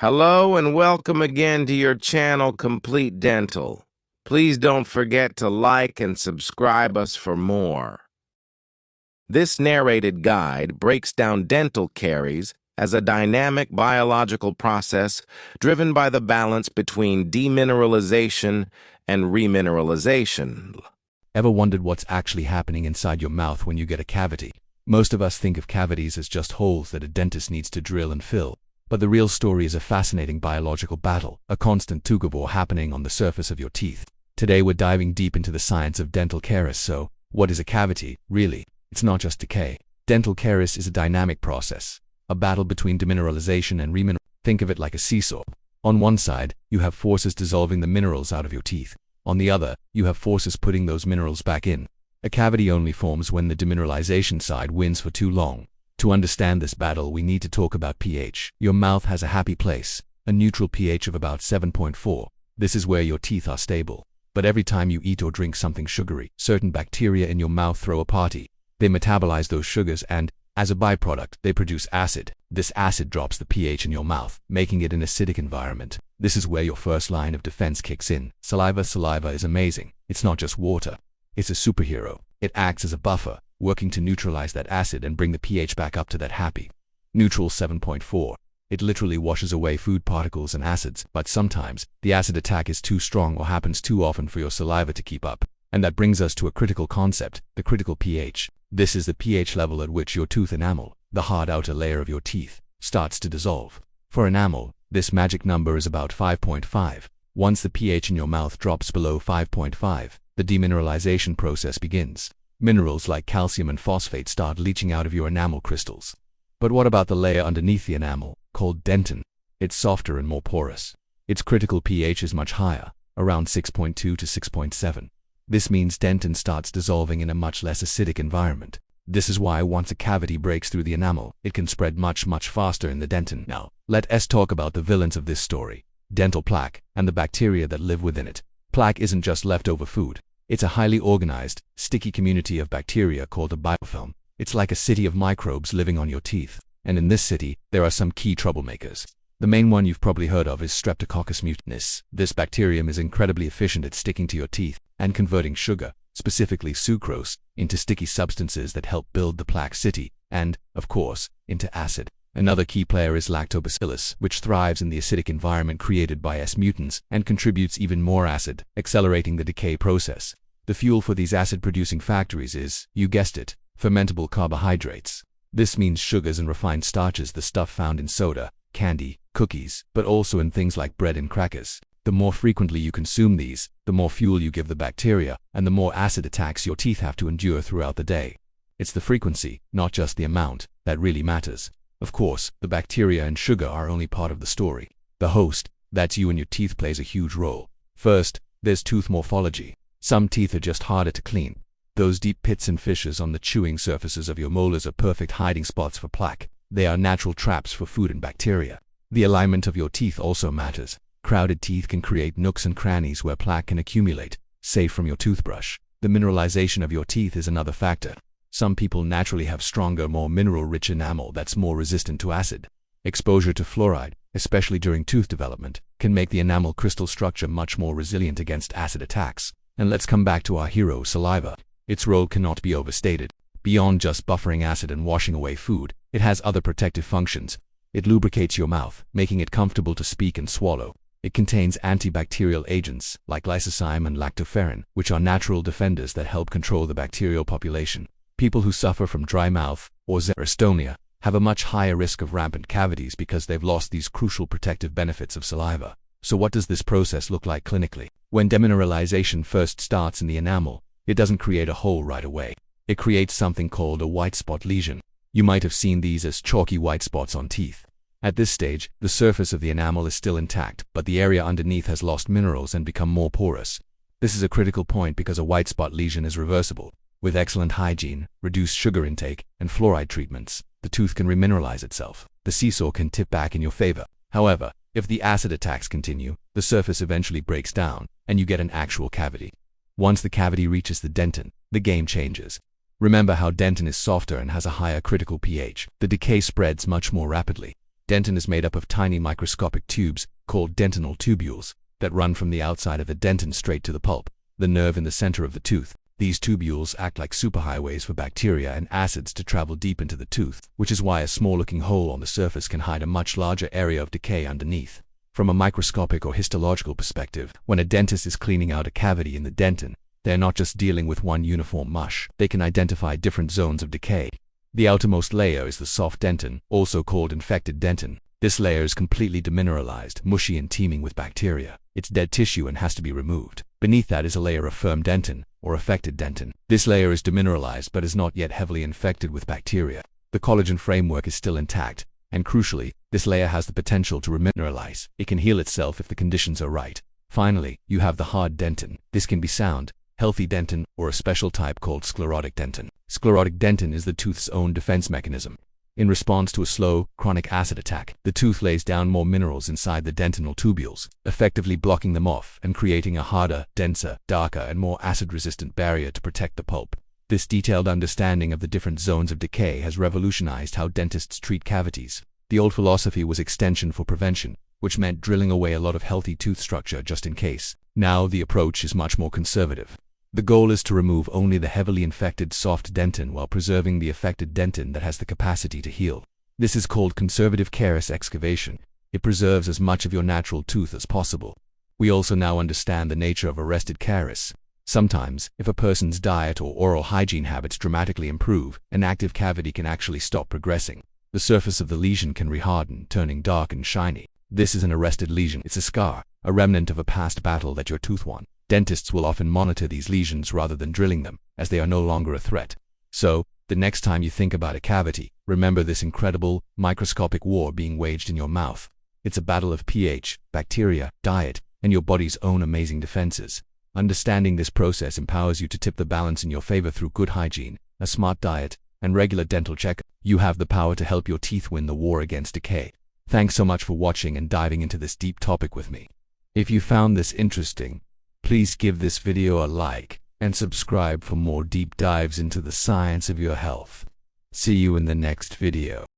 Hello and welcome again to your channel, Complete Dental. Please don't forget to like and subscribe us for more. This narrated guide breaks down dental caries as a dynamic biological process driven by the balance between demineralization and remineralization. Ever wondered what's actually happening inside your mouth when you get a cavity? Most of us think of cavities as just holes that a dentist needs to drill and fill. But the real story is a fascinating biological battle, a constant tug-of-war happening on the surface of your teeth. Today we're diving deep into the science of dental caries. So, what is a cavity, really? It's not just decay. Dental caries is a dynamic process, a battle between demineralization and remineralization. Think of it like a seesaw. On one side, you have forces dissolving the minerals out of your teeth. On the other, you have forces putting those minerals back in. A cavity only forms when the demineralization side wins for too long. To understand this battle, we need to talk about pH. Your mouth has a happy place, a neutral pH of about 7.4. This is where your teeth are stable. But every time you eat or drink something sugary, certain bacteria in your mouth throw a party. They metabolize those sugars and, as a byproduct, they produce acid. This acid drops the pH in your mouth, making it an acidic environment. This is where your first line of defense kicks in. Saliva is amazing. It's not just water. It's a superhero. It acts as a buffer, working to neutralize that acid and bring the pH back up to that happy neutral 7.4. It literally washes away food particles and acids, but sometimes the acid attack is too strong or happens too often for your saliva to keep up. And that brings us to a critical concept, the critical pH. This is the pH level at which your tooth enamel, the hard outer layer of your teeth, starts to dissolve. For enamel, this magic number is about 5.5. Once the pH in your mouth drops below 5.5, the demineralization process begins. Minerals like calcium and phosphate start leaching out of your enamel crystals. But what about the layer underneath the enamel, called dentin? It's softer and more porous. Its critical pH is much higher, around 6.2 to 6.7. This means dentin starts dissolving in a much less acidic environment. This is why once a cavity breaks through the enamel, it can spread much faster in the dentin. Now, let us talk about the villains of this story: dental plaque and the bacteria that live within it. Plaque isn't just leftover food. It's a highly organized, sticky community of bacteria called a biofilm. It's like a city of microbes living on your teeth. And in this city, there are some key troublemakers. The main one you've probably heard of is Streptococcus mutatis. This bacterium is incredibly efficient at sticking to your teeth and converting sugar, specifically sucrose, into sticky substances that help build the plaque city and, of course, into acid. Another key player is Lactobacillus, which thrives in the acidic environment created by S mutants and contributes even more acid, accelerating the decay process. The fuel for these acid-producing factories is, you guessed it, fermentable carbohydrates. This means sugars and refined starches, the stuff found in soda, candy, cookies, but also in things like bread and crackers. The more frequently you consume these, the more fuel you give the bacteria, and the more acid attacks your teeth have to endure throughout the day. It's the frequency, not just the amount, that really matters. Of course, the bacteria and sugar are only part of the story. The host, that's you and your teeth, plays a huge role. First, there's tooth morphology. Some teeth are just harder to clean. Those deep pits and fissures on the chewing surfaces of your molars are perfect hiding spots for plaque. They are natural traps for food and bacteria. The alignment of your teeth also matters. Crowded teeth can create nooks and crannies where plaque can accumulate, safe from your toothbrush. The mineralization of your teeth is another factor. Some people naturally have stronger, more mineral-rich enamel that's more resistant to acid. Exposure to fluoride, especially during tooth development, can make the enamel crystal structure much more resilient against acid attacks. And let's come back to our hero, saliva. Its role cannot be overstated. Beyond just buffering acid and washing away food, it has other protective functions. It lubricates your mouth, making it comfortable to speak and swallow. It contains antibacterial agents like lysozyme and lactoferrin, which are natural defenders that help control the bacterial population. People who suffer from dry mouth, or xerostomia, have a much higher risk of rampant cavities because they've lost these crucial protective benefits of saliva. So what does this process look like clinically? When demineralization first starts in the enamel, it doesn't create a hole right away. It creates something called a white spot lesion. You might have seen these as chalky white spots on teeth. At this stage, the surface of the enamel is still intact, but the area underneath has lost minerals and become more porous. This is a critical point because a white spot lesion is reversible. With excellent hygiene, reduced sugar intake, and fluoride treatments, the tooth can remineralize itself. The seesaw can tip back in your favor. However, if the acid attacks continue, the surface eventually breaks down, and you get an actual cavity. Once the cavity reaches the dentin, the game changes. Remember how dentin is softer and has a higher critical pH. The decay spreads much more rapidly. Dentin is made up of tiny microscopic tubes, called dentinal tubules, that run from the outside of the dentin straight to the pulp, the nerve in the center of the tooth. These tubules act like superhighways for bacteria and acids to travel deep into the tooth, which is why a small-looking hole on the surface can hide a much larger area of decay underneath. From a microscopic or histological perspective, when a dentist is cleaning out a cavity in the dentin, they are not just dealing with one uniform mush. They can identify different zones of decay. The outermost layer is the soft dentin, also called infected dentin. This layer is completely demineralized, mushy and teeming with bacteria. It's dead tissue and has to be removed. Beneath that is a layer of firm dentin, or affected dentin. This layer is demineralized but is not yet heavily infected with bacteria. The collagen framework is still intact, and crucially, this layer has the potential to remineralize. It can heal itself if the conditions are right. Finally, you have the hard dentin. This can be sound, healthy dentin, or a special type called sclerotic dentin. Sclerotic dentin is the tooth's own defense mechanism. In response to a slow, chronic acid attack, the tooth lays down more minerals inside the dentinal tubules, effectively blocking them off and creating a harder, denser, darker, and more acid-resistant barrier to protect the pulp. This detailed understanding of the different zones of decay has revolutionized how dentists treat cavities. The old philosophy was extension for prevention, which meant drilling away a lot of healthy tooth structure just in case. Now the approach is much more conservative. The goal is to remove only the heavily infected soft dentin while preserving the affected dentin that has the capacity to heal. This is called conservative caries excavation. It preserves as much of your natural tooth as possible. We also now understand the nature of arrested caries. Sometimes, if a person's diet or oral hygiene habits dramatically improve, an active cavity can actually stop progressing. The surface of the lesion can reharden, turning dark and shiny. This is an arrested lesion. It's a scar, a remnant of a past battle that your tooth won. Dentists will often monitor these lesions rather than drilling them, as they are no longer a threat. So, the next time you think about a cavity, remember this incredible, microscopic war being waged in your mouth. It's a battle of pH, bacteria, diet, and your body's own amazing defenses. Understanding this process empowers you to tip the balance in your favor through good hygiene, a smart diet, and regular dental checkup. You have the power to help your teeth win the war against decay. Thanks so much for watching and diving into this deep topic with me. If you found this interesting, please give this video a like and subscribe for more deep dives into the science of your health. See you in the next video.